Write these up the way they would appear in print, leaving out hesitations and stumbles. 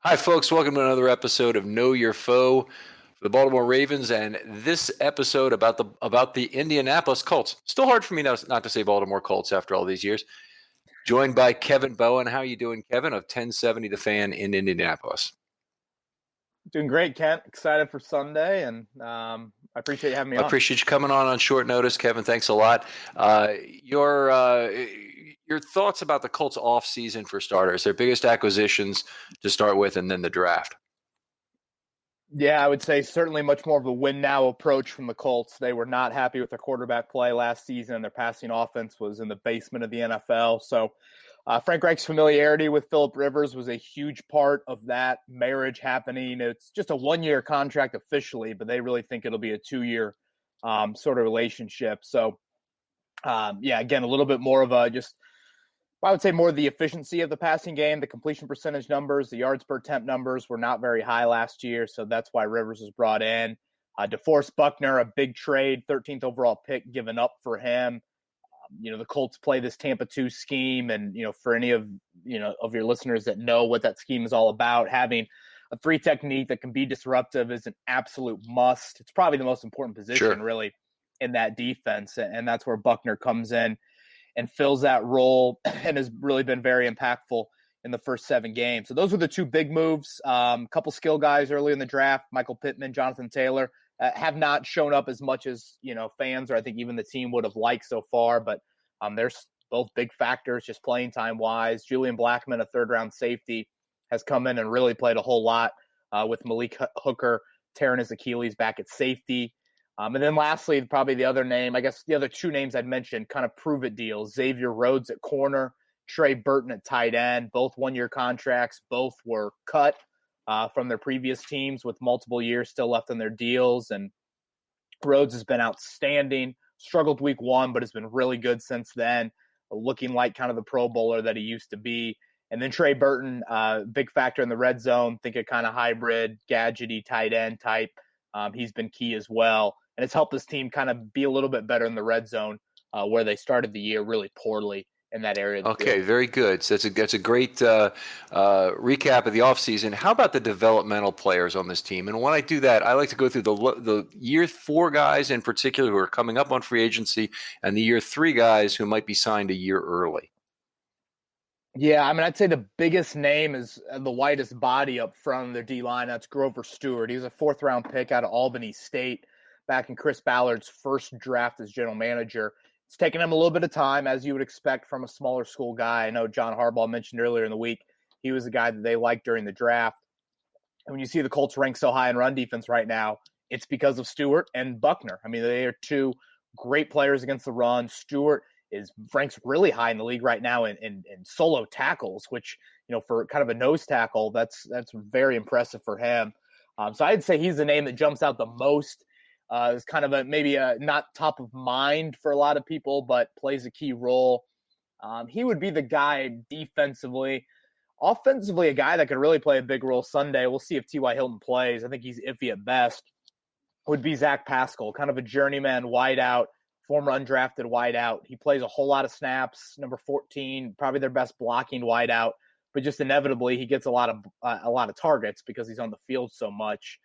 Hi, folks. Welcome to another episode of Know Your Foe for the Baltimore Ravens, and this episode about the Indianapolis Colts. Still hard for me not to say Baltimore Colts after all these years. Joined by Kevin Bowen. How you doing, Kevin? Of 1070 The Fan in Indianapolis. Doing great, Kent. Excited for Sunday, and I appreciate you having me I on. appreciate you coming on short notice, Kevin. Thanks a lot. Your thoughts about the Colts off season for starters, their biggest acquisitions to start with, and then the draft. Yeah, I would say certainly much more of a win-now approach from the Colts. They were not happy with their quarterback play last season. Their passing offense was in the basement of the NFL. So Frank Reich's familiarity with Phillip Rivers was a huge part of that marriage happening. It's just a one-year contract officially, but they really think it'll be a two-year sort of relationship. So, again, a little bit more of a just – I would say more the efficiency of the passing game, the completion percentage numbers, the yards per attempt numbers were not very high last year, so that's why Rivers was brought in. DeForest Buckner, a big trade, 13th overall pick given up for him. The Colts play this Tampa 2 scheme, and for any of your listeners that know what that scheme is all about, having a three technique that can be disruptive is an absolute must. It's probably the most important position, really, in that defense, and that's where Buckner comes in and fills that role and has really been very impactful in the first 7 games. So those were the two big moves. A couple skill guys early in the draft, Michael Pittman, Jonathan Taylor, have not shown up as much as, fans or I think even the team would have liked so far, but there's both big factors just playing time wise. Julian Blackmon, a third-round safety, has come in and really played a whole lot with Malik Hooker tearing his Achilles back at safety. And then lastly, probably the other name, I guess the other two names I'd mentioned, kind of prove-it deals. Xavier Rhodes at corner, Trey Burton at tight end, both one-year contracts. Both were cut from their previous teams with multiple years still left on their deals. And Rhodes has been outstanding, struggled week 1, but has been really good since then, looking like kind of the Pro Bowler that he used to be. And then Trey Burton, big factor in the red zone, think a kind of hybrid, gadgety tight end type. He's been key as well. And it's helped this team kind of be a little bit better in the red zone where they started the year really poorly in that area. Okay, very good. So that's a great recap of the offseason. How about the developmental players on this team? And when I do that, I like to go through the year 4 guys in particular who are coming up on free agency and the year 3 guys who might be signed a year early. Yeah, I mean, I'd say the biggest name is the whitest body up front of their D-line. That's Grover Stewart. He was a 4th-round pick out of Albany State back in Chris Ballard's first draft as general manager. It's taken him a little bit of time, as you would expect from a smaller school guy. I know John Harbaugh mentioned earlier in the week he was the guy that they liked during the draft. And when you see the Colts rank so high in run defense right now, it's because of Stewart and Buckner. I mean, they are two great players against the run. Stewart ranks really high in the league right now in solo tackles, which, for kind of a nose tackle, that's very impressive for him. So I'd say he's the name that jumps out the most. Is kind of maybe not top of mind for a lot of people, but plays a key role. He would be the guy defensively. Offensively, a guy that could really play a big role Sunday. We'll see if T.Y. Hilton plays. I think he's iffy at best. Would be Zach Pascal, kind of a journeyman wideout, former undrafted wideout. He plays a whole lot of snaps, number 14, probably their best blocking wideout, but just inevitably he gets a lot of targets because he's on the field so much.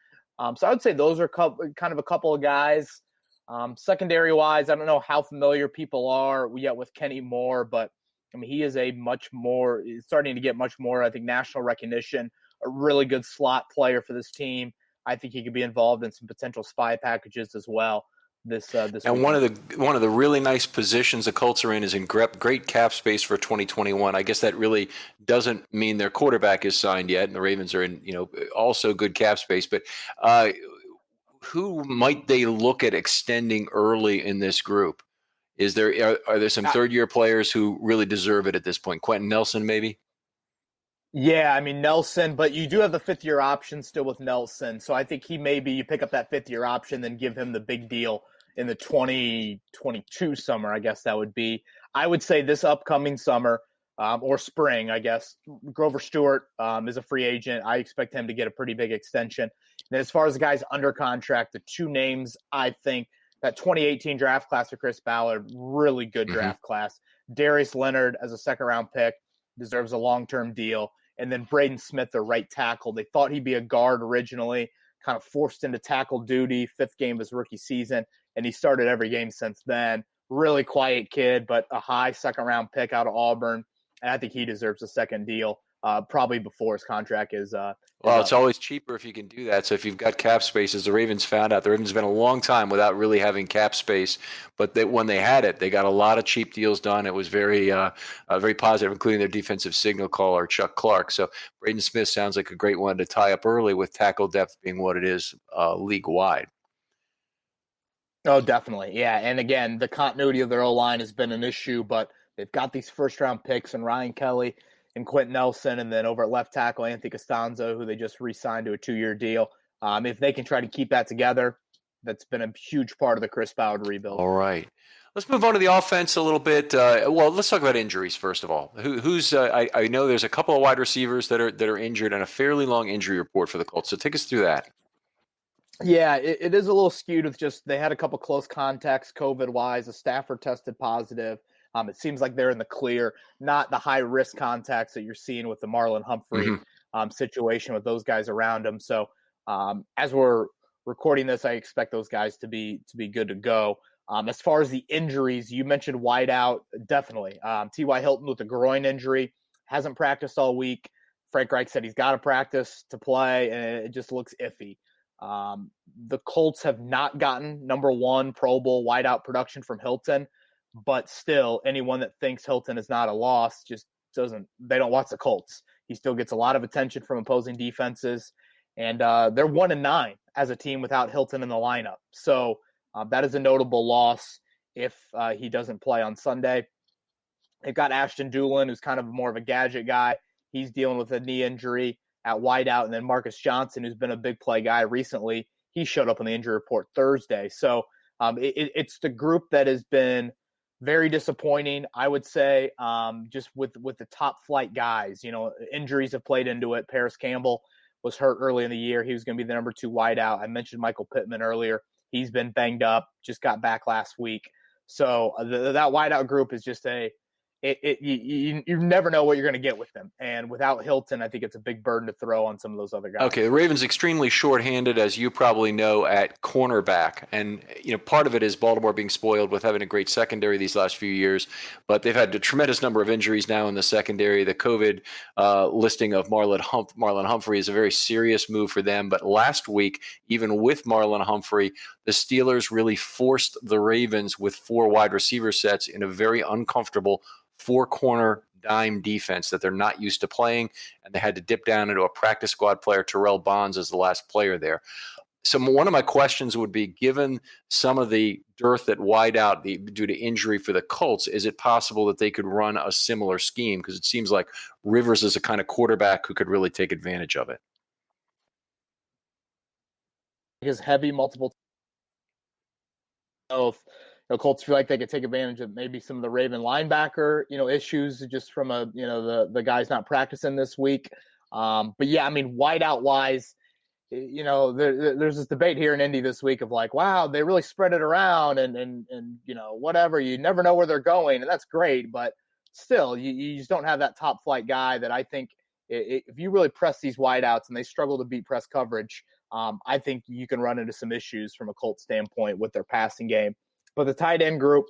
So I would say those are kind of a couple of guys. Secondary-wise, I don't know how familiar people are yet with Kenny Moore, but I mean, he is he's starting to get much more, I think, national recognition, a really good slot player for this team. I think he could be involved in some potential spy packages as well. This and weekend. one of the really nice positions the Colts are in is in great cap space for 2021. I guess that really doesn't mean their quarterback is signed yet, and the Ravens are in also good cap space. But who might they look at extending early in this group? Are there some 3rd-year players who really deserve it at this point? Quentin Nelson, maybe. Yeah, I mean, Nelson, but you do have the 5th-year option still with Nelson. So I think you pick up that 5th-year option, then give him the big deal in the 2022 summer, I guess that would be. I would say this upcoming summer or spring, I guess, Grover Stewart is a free agent. I expect him to get a pretty big extension. And as far as the guys under contract, the two names I think that 2018 draft class for Chris Ballard, really good draft class. Darius Leonard as a 2nd-round pick deserves a long-term deal. and then Braden Smith, their right tackle. They thought he'd be a guard originally, kind of forced into tackle duty, 5th game of his rookie season, and he started every game since then. Really quiet kid, but a high second-round pick out of Auburn, and I think he deserves a second deal, probably before his contract is Well, up. it's always cheaper if you can do that. So if you've got cap space, as the Ravens found out, the Ravens been a long time without really having cap space, but when they had it, they got a lot of cheap deals done. It was very positive, including their defensive signal caller, Chuck Clark. So Braden Smith sounds like a great one to tie up early, with tackle depth being what it is league-wide. Oh, definitely. Yeah. And again, the continuity of their O-line has been an issue, but they've got these first-round picks and Ryan Kelly and Quentin Nelson, and then over at left tackle, Anthony Costanzo, who they just re-signed to a 2-year deal. If they can try to keep that together, that's been a huge part of the Chris Ballard rebuild. All right. Let's move on to the offense a little bit. Well, let's talk about injuries first of all. I know there's a couple of wide receivers that are injured, and a fairly long injury report for the Colts. So take us through that. Yeah, it is a little skewed with just they had a couple close contacts COVID-wise. A Stafford tested positive. It seems like they're in the clear, not the high-risk contacts that you're seeing with the Marlon Humphrey situation with those guys around him. So as we're recording this, I expect those guys to be good to go. As far as the injuries, you mentioned wideout, definitely. T.Y. Hilton with a groin injury, hasn't practiced all week. Frank Reich said he's got to practice to play, and it just looks iffy. The Colts have not gotten number 1 Pro Bowl wideout production from Hilton, but still, anyone that thinks Hilton is not a loss just they don't watch the Colts. He still gets a lot of attention from opposing defenses, and they're 1-9 as a team without Hilton in the lineup. So that is a notable loss if he doesn't play on Sunday. They've got Ashton Doolin, who's kind of more of a gadget guy. He's dealing with a knee injury at wideout, and then Marcus Johnson, who's been a big play guy recently, he showed up on the injury report Thursday. So it's the group that has been very disappointing, I would say, just with the top flight guys. Injuries have played into it. Paris Campbell was hurt early in the year. He was going to be the number 2 wideout. I mentioned Michael Pittman earlier. He's been banged up, just got back last week. So that wideout group is just you never know what you're going to get with them. And without Hilton, I think it's a big burden to throw on some of those other guys. Okay, the Ravens extremely shorthanded, as you probably know, at cornerback. And, part of it is Baltimore being spoiled with having a great secondary these last few years. But they've had a tremendous number of injuries now in the secondary. The COVID listing of Marlon Humphrey is a very serious move for them. But last week, even with Marlon Humphrey, the Steelers really forced the Ravens with 4 wide receiver sets in a very uncomfortable 4-corner dime defense that they're not used to playing, and they had to dip down into a practice squad player. Terrell Bonds as the last player there. So one of my questions would be, given some of the dearth at wideout due to injury for the Colts, is it possible that they could run a similar scheme? Because it seems like Rivers is a kind of quarterback who could really take advantage of it. His heavy multiple Colts feel like they could take advantage of maybe some of the Raven linebacker, issues just from the guys not practicing this week. But yeah, wideout wise, there's this debate here in Indy this week of like, wow, they really spread it around and whatever. You never know where they're going, and that's great. But still, you just don't have that top flight guy that I think if you really press these wideouts and they struggle to beat press coverage, I think you can run into some issues from a Colts standpoint with their passing game. But the tight end group,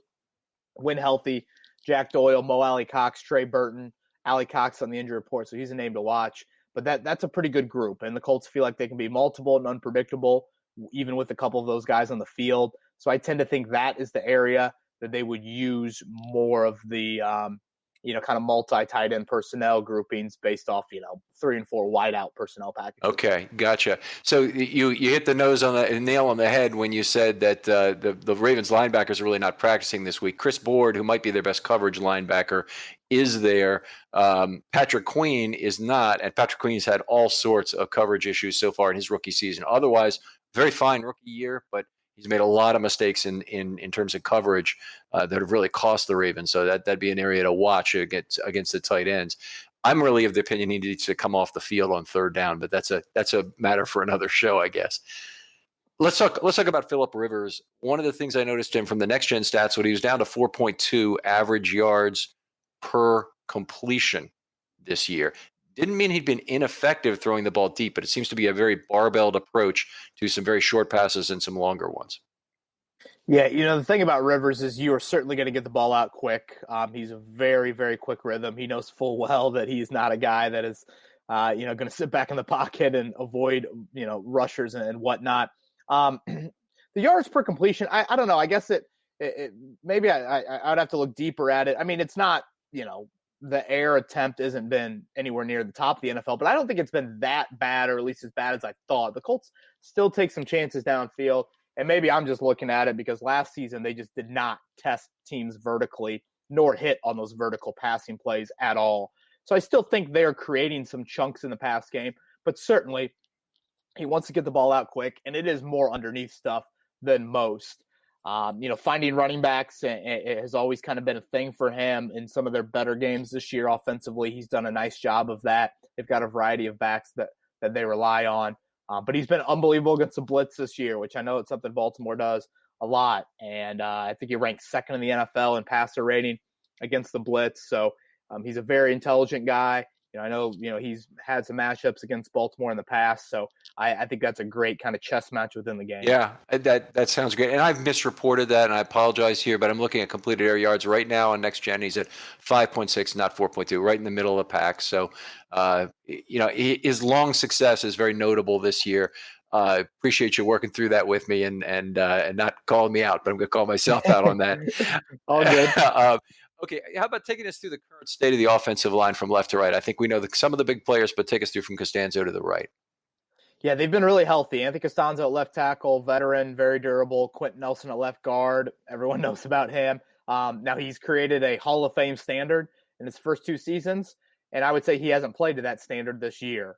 when healthy, Jack Doyle, Mo Alley Cox, Trey Burton, Alley Cox on the injury report, so he's a name to watch. But that's a pretty good group, and the Colts feel like they can be multiple and unpredictable, even with a couple of those guys on the field. So I tend to think that is the area that they would use more of the kind of multi-tight end personnel groupings based off 3 and 4 wideout personnel packages. Okay, gotcha. So you hit the nail on the head when you said that the Ravens linebackers are really not practicing this week. Chris Board, who might be their best coverage linebacker, is there. Patrick Queen is not, and Patrick Queen's had all sorts of coverage issues so far in his rookie season. Otherwise, very fine rookie year, but he's made a lot of mistakes in terms of coverage that have really cost the Ravens. So that'd be an area to watch against the tight ends. I'm really of the opinion he needs to come off the field on 3rd down, but that's a matter for another show, I guess. Let's talk about Phillip Rivers. One of the things I noticed him from the Next Gen stats, when he was down to 4.2 average yards per completion this year. Didn't mean he'd been ineffective throwing the ball deep, but it seems to be a very barbelled approach to some very short passes and some longer ones. Yeah, the thing about Rivers is you are certainly going to get the ball out quick. He's a very, very quick rhythm. He knows full well that he's not a guy that is, going to sit back in the pocket and avoid, rushers and whatnot. The yards per completion, I don't know. I guess it maybe I would have to look deeper at it. I mean, it's not, the air attempt hasn't been anywhere near the top of the NFL, but I don't think it's been that bad, or at least as bad as I thought. The Colts still take some chances downfield. And maybe I'm just looking at it because last season they just did not test teams vertically nor hit on those vertical passing plays at all. So I still think they're creating some chunks in the pass game, but certainly he wants to get the ball out quick, and it is more underneath stuff than most. Finding running backs it has always kind of been a thing for him in some of their better games this year offensively. He's done a nice job of that. They've got a variety of backs that they rely on. But he's been unbelievable against the blitz this year, which I know it's something Baltimore does a lot. And I think he ranks second in the NFL in passer rating against the blitz. So he's a very intelligent guy. I know, he's had some matchups against Baltimore in the past. So I think that's a great kind of chess match within the game. Yeah, that sounds great. And I've misreported that, and I apologize here, but I'm looking at completed air yards right now on Next Gen. He's at 5.6, not 4.2, right in the middle of the pack. So, his long success is very notable this year. Appreciate you working through that with me and not calling me out, but I'm going to call myself out on that. All good. Okay, how about taking us through the current state of the offensive line from left to right? I think we know some of the big players, but take us through from Costanzo to the right. Yeah, they've been really healthy. Anthony Costanzo at left tackle, veteran, very durable. Quentin Nelson at left guard. Everyone knows about him. Now he's created a Hall of Fame standard in his first two seasons, and I would say he hasn't played to that standard this year.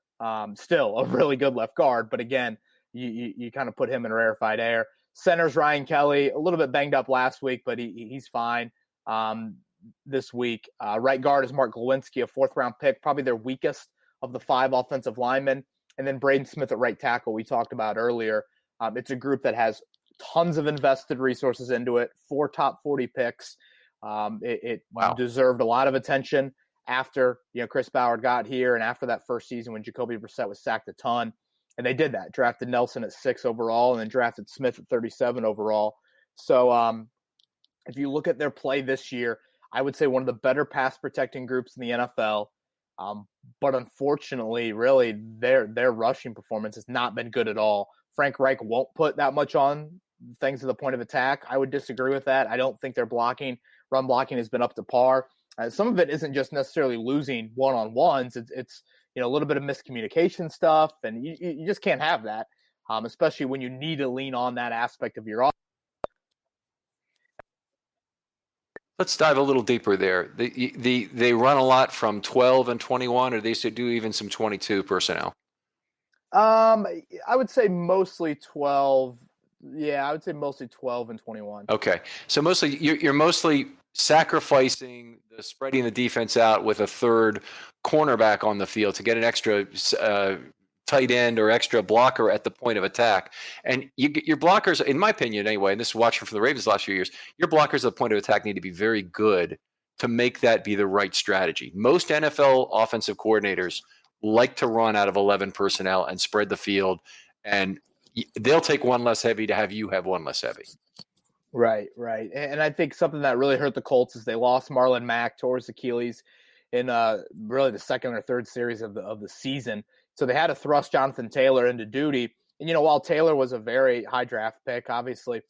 Still a really good left guard, but again, you kind of put him in rarefied air. Center's Ryan Kelly, a little bit banged up last week, but he's fine this week. Right guard is Mark Glowinski, a fourth-round pick, probably their weakest of the five offensive linemen. And then Braden Smith at right tackle, we talked about earlier. It's a group that has tons of invested resources into it, 4 top 40 picks. It deserved a lot of attention after Chris Ballard got here and after that first season when Jacoby Brissett was sacked a ton. And they did that, drafted Nelson at 6 overall and then drafted Smith at 37 overall. So if you look at their play this year, I would say one of the better pass protecting groups in the NFL. But unfortunately, really, their rushing performance has not been good at all. Frank Reich won't put that much on things to the point of attack. I would disagree with that. I don't think their run blocking has been up to par. Some of it isn't just necessarily losing one-on-ones. It's a little bit of miscommunication stuff, and you just can't have that, especially when you need to lean on that aspect of your offense. Let's dive a little deeper there. They run a lot from 12 and 21, or they should do even some 22 personnel. I would say mostly 12. Yeah, I would say mostly 12 and 21. Okay, so mostly you're mostly sacrificing the spreading the defense out with a third cornerback on the field to get an extra tight end or extra blocker at the point of attack. And your blockers, in my opinion anyway, and this is watching for the Ravens the last few years, your blockers at the point of attack need to be very good to make that be the right strategy. Most NFL offensive coordinators like to run out of 11 personnel and spread the field, and they'll take one less heavy to have you have one less heavy. Right. And I think something that really hurt the Colts is they lost Marlon Mack, tore his Achilles in really the second or third series of the season. So they had to thrust Jonathan Taylor into duty. And, while Taylor was a very high draft pick, obviously,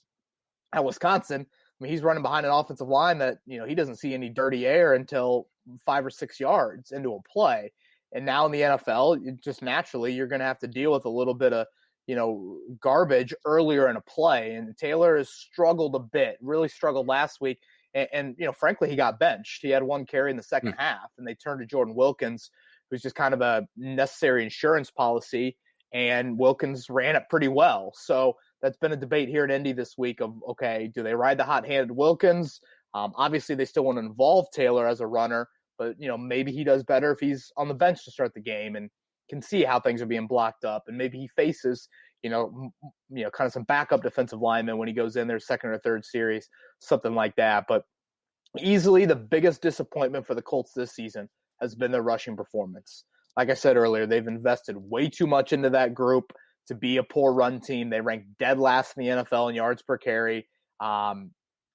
at Wisconsin, I mean, he's running behind an offensive line that, he doesn't see any dirty air until 5 or 6 yards into a play. And now in the NFL, just naturally, you're going to have to deal with a little bit of, garbage earlier in a play. And Taylor has struggled a bit, really struggled last week. And frankly, he got benched. He had one carry in the second half, and they turned to Jordan Wilkins, who's just kind of a necessary insurance policy, and Wilkins ran it pretty well. So that's been a debate here in Indy this week of, okay, do they ride the hot-handed Wilkins? Obviously, they still want to involve Taylor as a runner, but, maybe he does better if he's on the bench to start the game and can see how things are being blocked up. And maybe he faces, kind of some backup defensive linemen when he goes in their second or third series, something like that. But easily the biggest disappointment for the Colts this season has been their rushing performance. like I said earlier, they've invested way too much into that group to be a poor run team. They rank dead last in the NFL in yards per carry.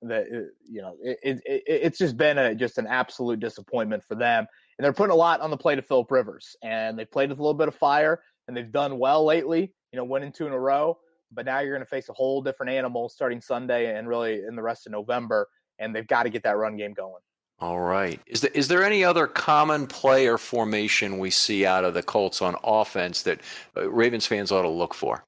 It's just been just an absolute disappointment for them. And they're putting a lot on the plate of Philip Rivers. And they've played with a little bit of fire, and they've done well lately, winning 2 in a row. But now you're going to face a whole different animal starting Sunday and really in the rest of November. And they've got to get that run game going. All right. Is there any other common play or formation we see out of the Colts on offense that Ravens fans ought to look for?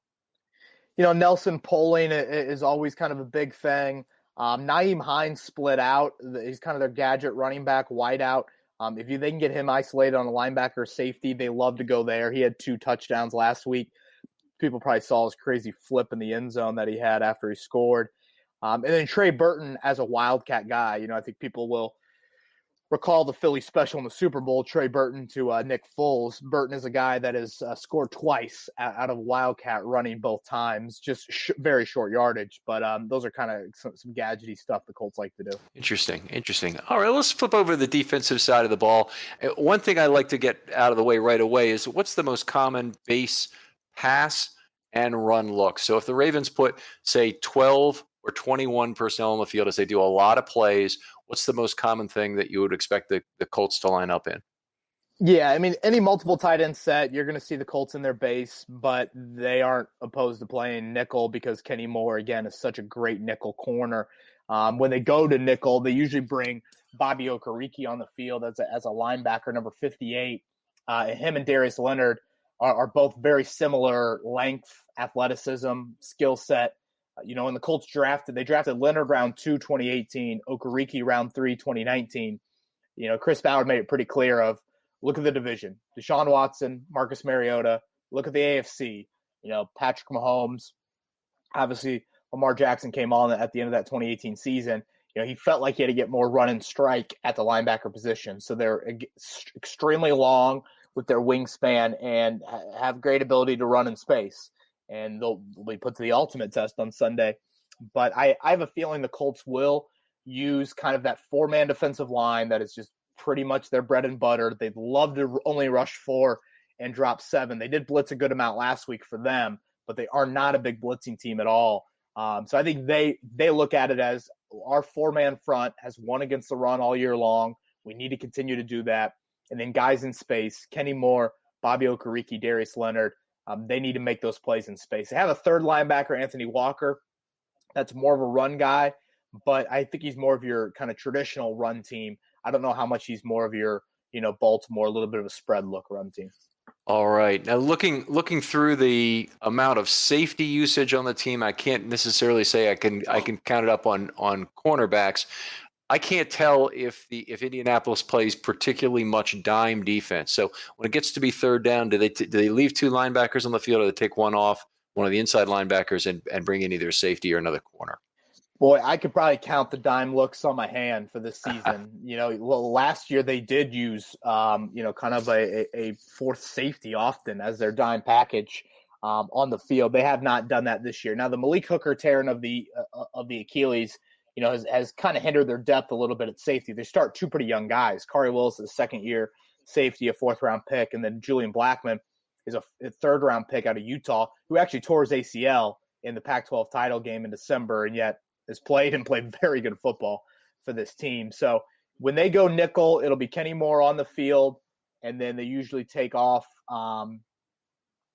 Nelson Poling is always kind of a big thing. Nyheim Hines split out. He's kind of their gadget running back, wide out. If they can get him isolated on a linebacker safety, they love to go there. He had 2 touchdowns last week. People probably saw his crazy flip in the end zone that he had after he scored. And then Trey Burton as a Wildcat guy. I think people will recall the Philly special in the Super Bowl, Trey Burton to Nick Foles. Burton is a guy that has scored twice out of Wildcat running both times, just very short yardage. But those are kind of some gadgety stuff the Colts like to do. Interesting. All right, let's flip over to the defensive side of the ball. One thing I like to get out of the way right away is what's the most common base pass and run look? So if the Ravens put, say, 12 or 21 personnel on the field as they do a lot of plays, what's the most common thing that you would expect the Colts to line up in? Yeah, I mean, any multiple tight end set, you're going to see the Colts in their base, but they aren't opposed to playing nickel because Kenny Moore, again, is such a great nickel corner. When they go to nickel, they usually bring Bobby Okereke on the field as a linebacker, number 58. Him and Darius Leonard are both very similar length, athleticism, skill set. When the Colts they drafted Leonard round 2, 2018, Okereke round 3, 2019. Chris Ballard made it pretty clear of, look at the division. Deshaun Watson, Marcus Mariota. Look at the AFC. Patrick Mahomes. Obviously, Lamar Jackson came on at the end of that 2018 season. He felt like he had to get more run and strike at the linebacker position. So they're extremely long with their wingspan and have great ability to run in space. And they'll be put to the ultimate test on Sunday. But I have a feeling the Colts will use kind of that 4-man defensive line that is just pretty much their bread and butter. They'd love to only rush 4 and drop 7. They did blitz a good amount last week for them, but they are not a big blitzing team at all. So I think they look at it as our 4-man front has won against the run all year long. We need to continue to do that. And then guys in space, Kenny Moore, Bobby Okereke, Darius Leonard, they need to make those plays in space. They have a third linebacker, Anthony Walker. That's more of a run guy, but I think he's more of your kind of traditional run team. I don't know how much he's more of your, Baltimore, a little bit of a spread look run team. All right. Now, looking through the amount of safety usage on the team, I can't necessarily say I can count it up on cornerbacks. I can't tell if Indianapolis plays particularly much dime defense. So when it gets to be third down, do they leave 2 linebackers on the field, or they take one off, one of the inside linebackers, and bring in either a safety or another corner? Boy, I could probably count the dime looks on my hand for this season. Last year they did use, kind of a fourth safety often as their dime package on the field. They have not done that this year. Now the Malik Hooker tearing of the Achilles, has kind of hindered their depth a little bit at safety. They start 2 pretty young guys. Khari Willis is a second-year safety, a 4th-round pick, and then Julian Blackmon is a 3rd-round pick out of Utah, who actually tore his ACL in the Pac-12 title game in December, and yet has played very good football for this team. So when they go nickel, it'll be Kenny Moore on the field, and then they usually take off,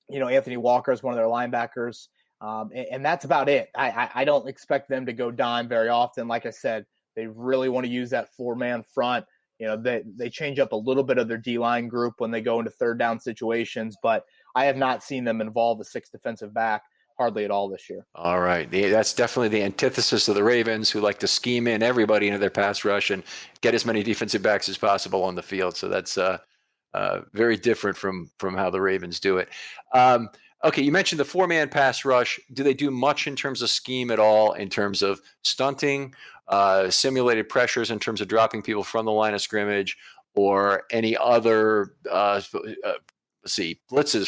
Anthony Walker is one of their linebackers. And that's about it. I don't expect them to go dime very often. Like I said, they really want to use that 4-man front. They change up a little bit of their D-line group when they go into third down situations, but I have not seen them involve a 6th defensive back hardly at all this year. All right. That's definitely the antithesis of the Ravens, who like to scheme in everybody into their pass rush and get as many defensive backs as possible on the field. So that's very different from how the Ravens do it. Okay, you mentioned the 4-man pass rush. Do they do much in terms of scheme at all, in terms of stunting, simulated pressures, in terms of dropping people from the line of scrimmage, or any other, blitzes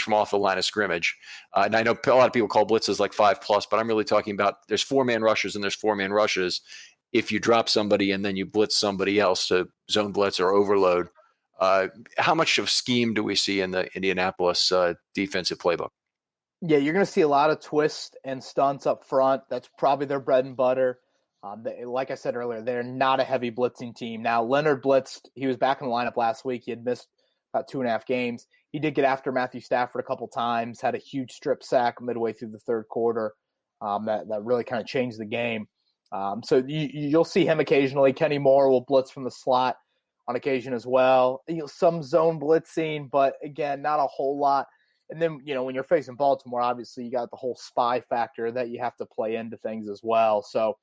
from off the line of scrimmage? And I know a lot of people call blitzes like 5+, but I'm really talking about there's 4-man rushes and there's 4-man rushes. If you drop somebody and then you blitz somebody else to zone blitz or overload, How much of scheme do we see in the Indianapolis defensive playbook? Yeah, you're going to see a lot of twists and stunts up front. That's probably their bread and butter. Like I said earlier, they're not a heavy blitzing team. Now, Leonard blitzed. He was back in the lineup last week. He had missed about 2.5 games. He did get after Matthew Stafford a couple times, had a huge strip sack midway through the third quarter that really kind of changed the game. So you'll see him occasionally. Kenny Moore will blitz from the slot on occasion as well. Some zone blitzing, but again, not a whole lot. And then, when you're facing Baltimore, obviously you got the whole spy factor that you have to play into things as well. So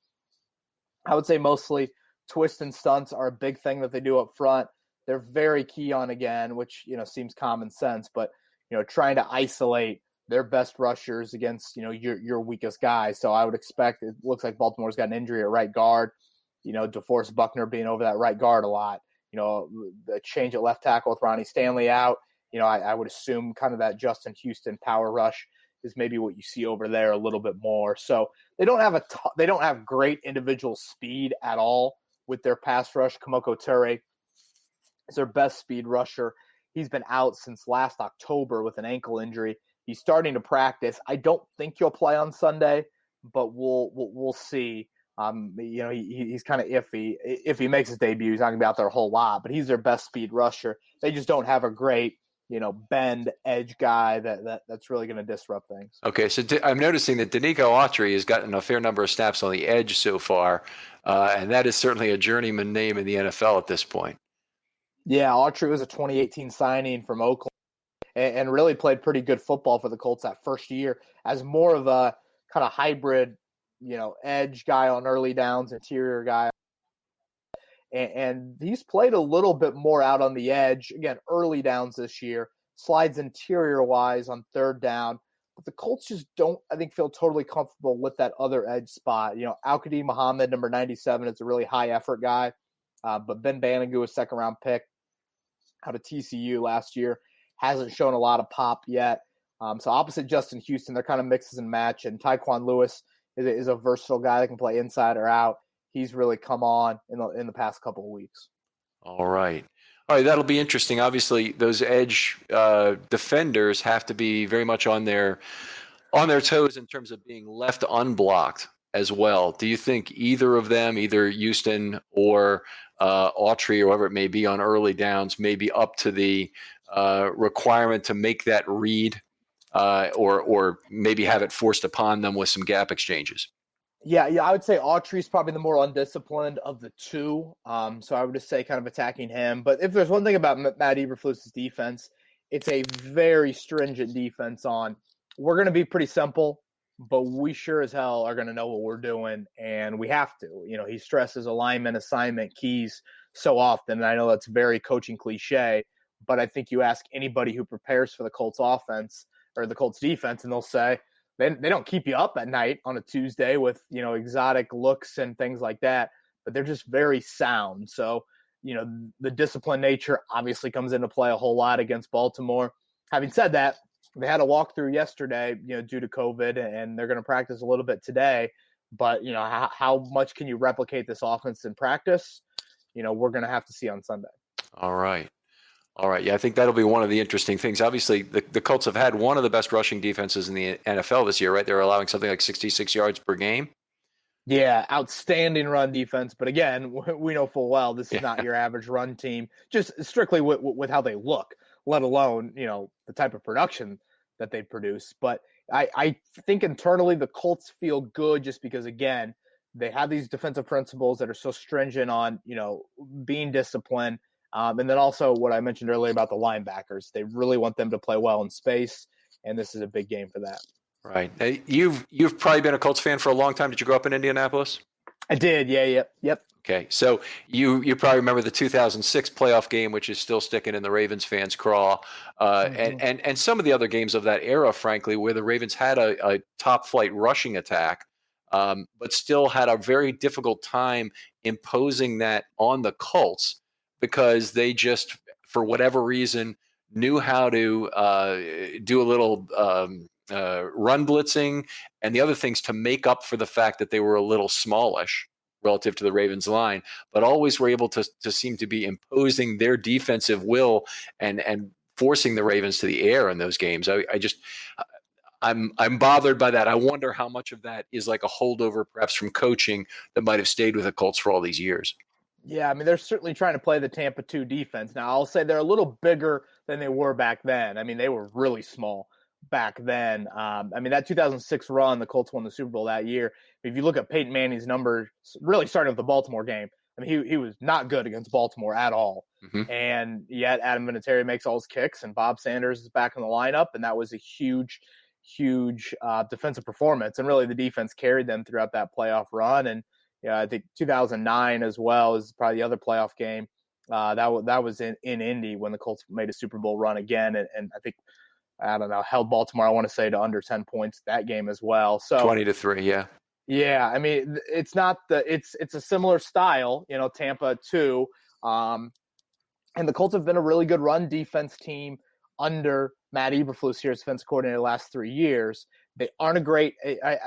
I would say mostly twists and stunts are a big thing that they do up front. They're very key on, again, which, seems common sense, but, trying to isolate their best rushers against, your weakest guys. So I would expect, it looks like Baltimore's got an injury at right guard, DeForest Buckner being over that right guard a lot, the change at left tackle with Ronnie Stanley out. I would assume kind of that Justin Houston power rush is maybe what you see over there a little bit more. So they don't have great individual speed at all with their pass rush. Kamoko Ture is their best speed rusher. He's been out since last October with an ankle injury. He's starting to practice. I don't think he'll play on Sunday, but we'll see. He's kind of iffy. If he makes his debut, he's not going to be out there a whole lot, but he's their best speed rusher. They just don't have a great bend edge guy that's really going to disrupt things. Okay, so I'm noticing that Danico Autry has gotten a fair number of snaps on the edge so far, and that is certainly a journeyman name in the NFL at this point. Yeah, Autry was a 2018 signing from Oakland and really played pretty good football for the Colts that first year as more of a kind of hybrid, edge guy on early downs, interior guy. And he's played a little bit more out on the edge. Again, early downs this year, slides interior-wise on third down. But the Colts just don't, I think, feel totally comfortable with that other edge spot. Al-Qadim Muhammad, number 97, is a really high-effort guy. But Ben Banogu, a second-round pick out of TCU last year, hasn't shown a lot of pop yet. So opposite Justin Houston, they're kind of mixes and match. And Tyquan Lewis is a versatile guy that can play inside or out. He's really come on in the past couple of weeks. All right. That'll be interesting. Obviously, those edge defenders have to be very much on their toes in terms of being left unblocked as well. Do you think either of them, either Houston or Autry or whoever it may be on early downs, may be up to the requirement to make that read or maybe have it forced upon them with some gap exchanges? Yeah, I would say Autry's probably the more undisciplined of the two. So I would just say kind of attacking him. But if there's one thing about Matt Eberflus's defense, it's a very stringent defense on we're going to be pretty simple, but we sure as hell are going to know what we're doing, and we have to. He stresses alignment, assignment, keys so often, and I know that's very coaching cliche, but I think you ask anybody who prepares for the Colts offense or the Colts defense, and they'll say, they don't keep you up at night on a Tuesday with, exotic looks and things like that, but they're just very sound. So, the discipline nature obviously comes into play a whole lot against Baltimore. Having said that, they had a walkthrough yesterday, due to COVID, and they're going to practice a little bit today. But, how much can you replicate this offense in practice? We're going to have to see on Sunday. All right. Yeah, I think that'll be one of the interesting things. Obviously, the Colts have had one of the best rushing defenses in the NFL this year, right? They're allowing something like 66 yards per game. Yeah, outstanding run defense. But again, we know full well this is not your average run team, just strictly with how they look, let alone, the type of production that they produce. But I think internally the Colts feel good just because, again, they have these defensive principles that are so stringent on, being disciplined. And then also what I mentioned earlier about the linebackers, they really want them to play well in space, and this is a big game for that. Right. Now, you've probably been a Colts fan for a long time. Did you grow up in Indianapolis? I did. Yeah. Yep. Okay. So you probably remember the 2006 playoff game, which is still sticking in the Ravens fans' craw, and some of the other games of that era, frankly, where the Ravens had a top flight rushing attack, but still had a very difficult time imposing that on the Colts, because they just, for whatever reason, knew how to do a little run blitzing and the other things to make up for the fact that they were a little smallish. relative to the Ravens line, but always were able to seem to be imposing their defensive will and forcing the Ravens to the air in those games. I'm bothered by that. I wonder how much of that is like a holdover, perhaps from coaching that might have stayed with the Colts for all these years. Yeah, I mean, they're certainly trying to play the Tampa 2 defense. Now, I'll say they're a little bigger than they were back then. I mean, they were really small back then. I mean, that 2006 run, the Colts won the Super Bowl that year. If you look at Peyton Manning's numbers, really starting with the Baltimore game, I mean, he was not good against Baltimore at all. Mm-hmm. And yet Adam Vinatieri makes all his kicks, and Bob Sanders is back in the lineup, and that was a huge defensive performance. And really the defense carried them throughout that playoff run. And yeah, I think 2009 as well is probably the other playoff game. That was in Indy when the Colts made a Super Bowl run again. And I think, I don't know, held Baltimore, I want to say, to under 10 points that game as well. So 20-3, yeah. Yeah, I mean, it's a similar style, Tampa too. And the Colts have been a really good run defense team under Matt Eberflus here as defensive coordinator the last 3 years. They aren't a great I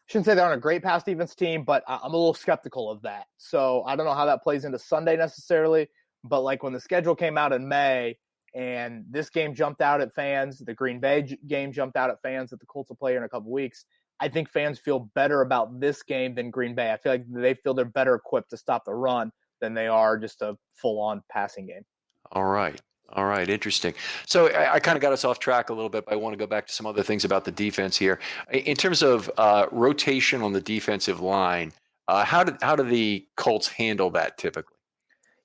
shouldn't say they aren't a great pass defense team, but I'm a little skeptical of that. So I don't know how that plays into Sunday necessarily, but like when the schedule came out in May and this game jumped out at fans, the Green Bay game jumped out at fans that the Colts will play in a couple weeks, I think fans feel better about this game than Green Bay. I feel like they feel they're better equipped to stop the run than they are just a full-on passing game. All right. Interesting. So I kind of got us off track a little bit, but I want to go back to some other things about the defense here. In terms of rotation on the defensive line, how do the Colts handle that typically?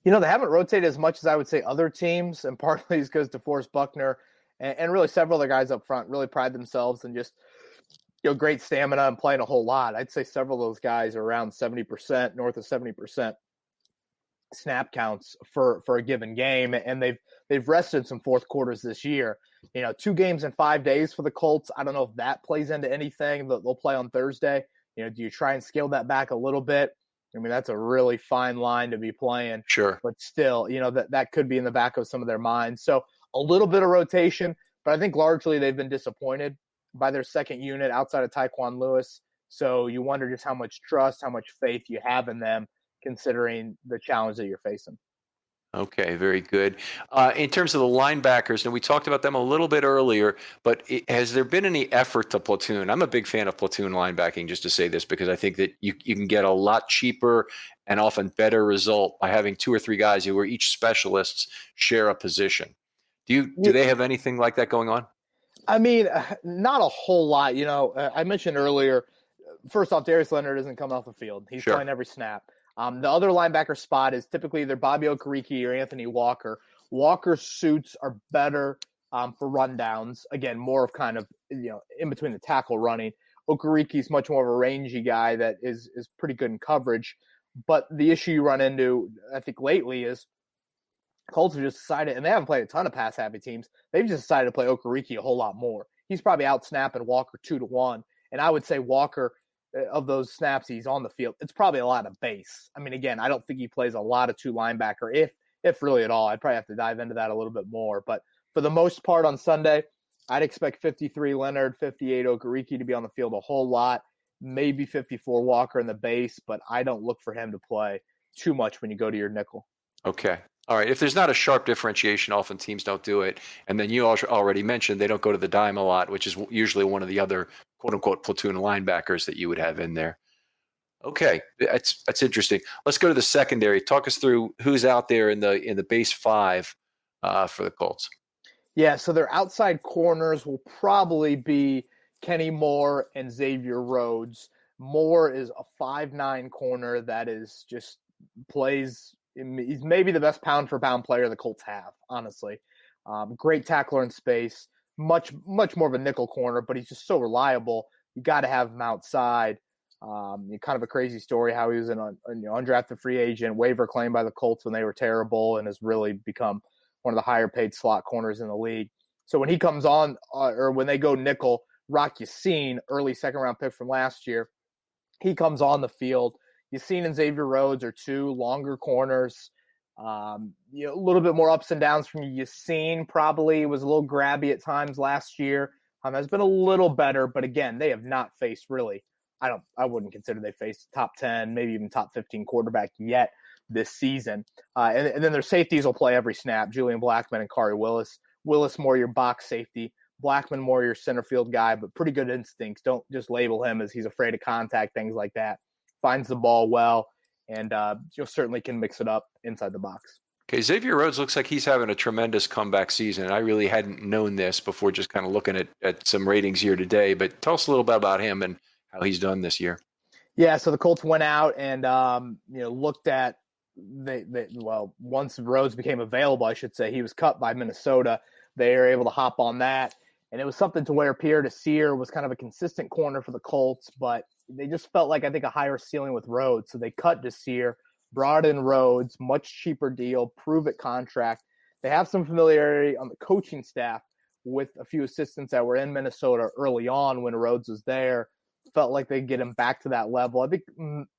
They haven't rotated as much as I would say other teams, and partly is because DeForest Buckner and really several other guys up front really pride themselves in just great stamina and playing a whole lot. I'd say several of those guys are around 70%, north of 70% snap counts for a given game, and they've rested some fourth quarters this year. 2 games in 5 days for the Colts. I don't know if that plays into anything. They'll play on Thursday. Do you try and scale that back a little bit? I mean, that's a really fine line to be playing. Sure. But still, that could be in the back of some of their minds. So a little bit of rotation, but I think largely they've been disappointed by their second unit outside of Tyquan Lewis. So you wonder just how much trust, how much faith you have in them, considering the challenge that you're facing. Okay, very good. In terms of the linebackers, and we talked about them a little bit earlier, but has there been any effort to platoon? I'm a big fan of platoon linebacking, just to say this, because I think that you can get a lot cheaper and often better result by having 2 or 3 guys who are each specialists share a position. Do they have anything like that going on? I mean, not a whole lot. I mentioned earlier, first off, Darius Leonard isn't coming off the field. He's playing every snap. The other linebacker spot is typically either Bobby Okereke or Anthony Walker. Walker's suits are better for rundowns. Again, more of kind of, in between the tackle running. Okereke's much more of a rangy guy that is pretty good in coverage. But the issue you run into, I think, lately is Colts have just decided, and they haven't played a ton of pass-happy teams, they've just decided to play Okereke a whole lot more. He's probably out-snapping Walker 2-1. And I would say Walker, of those snaps he's on the field, it's probably a lot of base. I mean, again, I don't think he plays a lot of 2 linebacker, if really at all. I'd probably have to dive into that a little bit more. But for the most part on Sunday, I'd expect 53 Leonard, 58 Okereke to be on the field a whole lot, maybe 54 Walker in the base, but I don't look for him to play too much when you go to your nickel. Okay. All right. If there's not a sharp differentiation, often teams don't do it. And then you already mentioned they don't go to the dime a lot, which is usually one of the other quote-unquote platoon linebackers that you would have in there. Okay, that's interesting. Let's go to the secondary. Talk us through who's out there in the base 5 for the Colts. Yeah, so their outside corners will probably be Kenny Moore and Xavier Rhodes. Moore is a 5'9" corner that is just plays. He's maybe the best pound-for-pound player the Colts have, honestly. Great tackler in space, much more of a nickel corner, but he's just so reliable. You got to have him outside. Kind of a crazy story how he was an undrafted free agent, waiver claim by the Colts when they were terrible, and has really become one of the higher-paid slot corners in the league. So when he comes on, or when they go nickel, Rock Yassin, early second-round pick from last year, he comes on the field. Yassin and Xavier Rhodes are 2 longer corners. A little bit more ups and downs from Yassin. Probably was a little grabby at times last year. Has been a little better, but again, they have not faced really I wouldn't consider they faced top 10, maybe even top 15 quarterback yet this season. And then their safeties will play every snap. Julian Blackmon and Kari Willis. Willis more your box safety. Blackmon more your center field guy, but pretty good instincts. Don't just label him as he's afraid of contact, things like that. Finds the ball well, and certainly can mix it up inside the box. Okay, Xavier Rhodes looks like he's having a tremendous comeback season. I really hadn't known this before just kind of looking at some ratings here today, but tell us a little bit about him and how he's done this year. Yeah, so the Colts went out and looked at once Rhodes became available, I should say, he was cut by Minnesota. They were able to hop on that, and it was something to where Pierre Desir was kind of a consistent corner for the Colts, but they just felt like, I think, a higher ceiling with Rhodes. So they cut Desir, brought in Rhodes, much cheaper deal, prove-it contract. They have some familiarity on the coaching staff with a few assistants that were in Minnesota early on when Rhodes was there. Felt like they'd get him back to that level. I think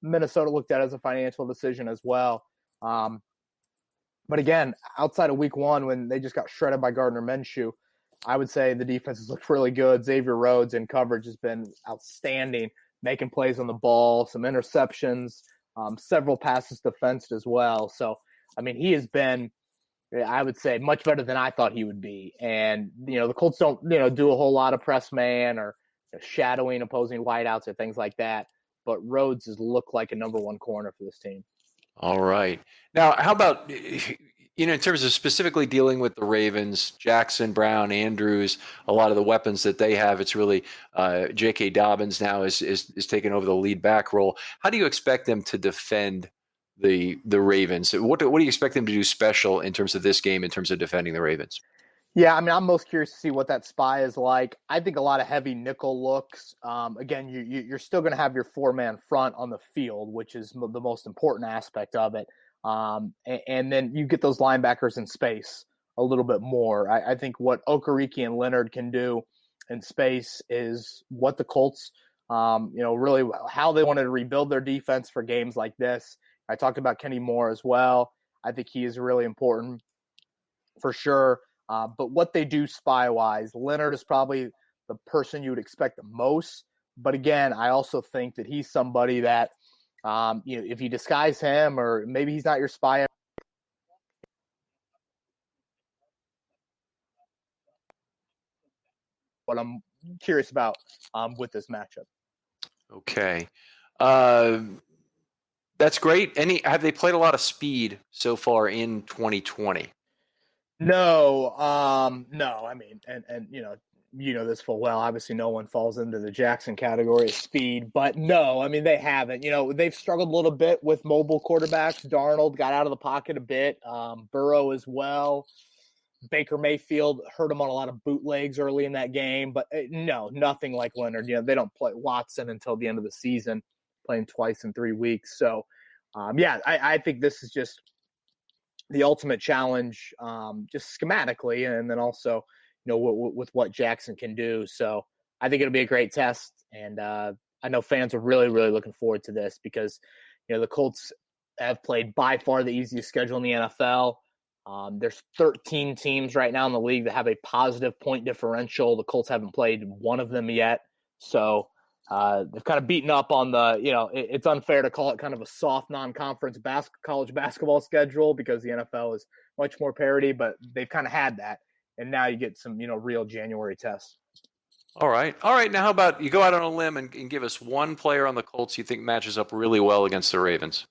Minnesota looked at it as a financial decision as well. But again, outside of week one, when they just got shredded by Gardner Minshew, I would say the defense has looked really good. Xavier Rhodes in coverage has been outstanding, making plays on the ball, some interceptions, several passes defensed as well. So, I mean, he has been, I would say, much better than I thought he would be. And, the Colts don't, do a whole lot of press man or shadowing opposing wideouts or things like that. But Rhodes has looked like a number one corner for this team. All right. Now, how about, in terms of specifically dealing with the Ravens, Jackson, Brown, Andrews, a lot of the weapons that they have, it's really J.K. Dobbins now is taking over the lead back role. How do you expect them to defend the Ravens? What do you expect them to do special in terms of this game, in terms of defending the Ravens? Yeah, I mean, I'm most curious to see what that spy is like. I think a lot of heavy nickel looks. Again, you're still going to have your four-man front on the field, which is the most important aspect of it. And then you get those linebackers in space a little bit more. I think what Okereke and Leonard can do in space is what the Colts, really how they wanted to rebuild their defense for games like this. I talked about Kenny Moore as well. I think he is really important for sure. But what they do spy-wise, Leonard is probably the person you would expect the most. But again, I also think that he's somebody that, if you disguise him or maybe he's not your spy. What I'm curious about with this matchup. Okay. That's great. Have they played a lot of speed so far in 2020? No. I mean, and this full well. Obviously, no one falls into the Jackson category of speed, but no, I mean they haven't. They've struggled a little bit with mobile quarterbacks. Darnold got out of the pocket a bit. Burrow as well. Baker Mayfield hurt him on a lot of bootlegs early in that game, but no, nothing like Leonard. They don't play Watson until the end of the season, playing twice in 3 weeks. So, I think this is just the ultimate challenge, just schematically, and then also, with what Jackson can do. So I think it'll be a great test, and I know fans are really, really looking forward to this because, the Colts have played by far the easiest schedule in the NFL. There's 13 teams right now in the league that have a positive point differential. The Colts haven't played one of them yet, so they've kind of beaten up on the, it's unfair to call it kind of a soft non-conference college basketball schedule because the NFL is much more parity, but they've kind of had that. And now you get some, real January tests. All right. Now, how about you go out on a limb and give us one player on the Colts you think matches up really well against the Ravens?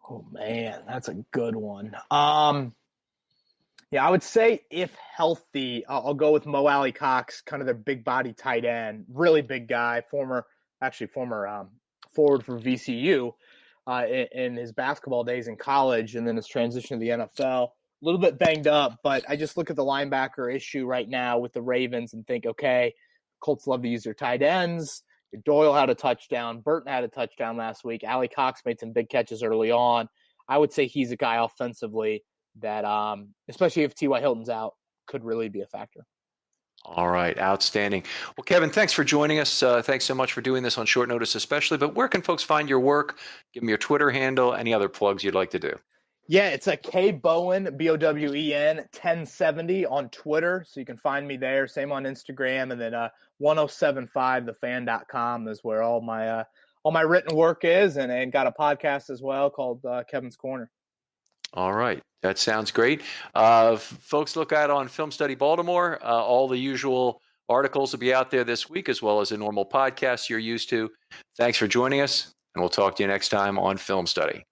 Oh, man, that's a good one. I would say if healthy, I'll go with Mo Alley Cox, kind of their big body tight end, really big guy, former forward for VCU in his basketball days in college, and then his transition to the NFL. A little bit banged up, but I just look at the linebacker issue right now with the Ravens and think, okay, Colts love to use their tight ends. Doyle had a touchdown. Burton had a touchdown last week. Alley Cox made some big catches early on. I would say he's a guy offensively that, especially if T.Y. Hilton's out, could really be a factor. All right. Outstanding. Well, Kevin, thanks for joining us. Thanks so much for doing this on short notice especially. But where can folks find your work? Give them your Twitter handle, any other plugs you'd like to do. Yeah, it's a K Bowen, Bowen 1070 on Twitter. So you can find me there. Same on Instagram. And then 1075thefan.com is where all my written work is, and got a podcast as well called Kevin's Corner. All right. That sounds great. Folks, look out on Film Study Baltimore. All the usual articles will be out there this week, as well as the normal podcasts you're used to. Thanks for joining us, and we'll talk to you next time on Film Study.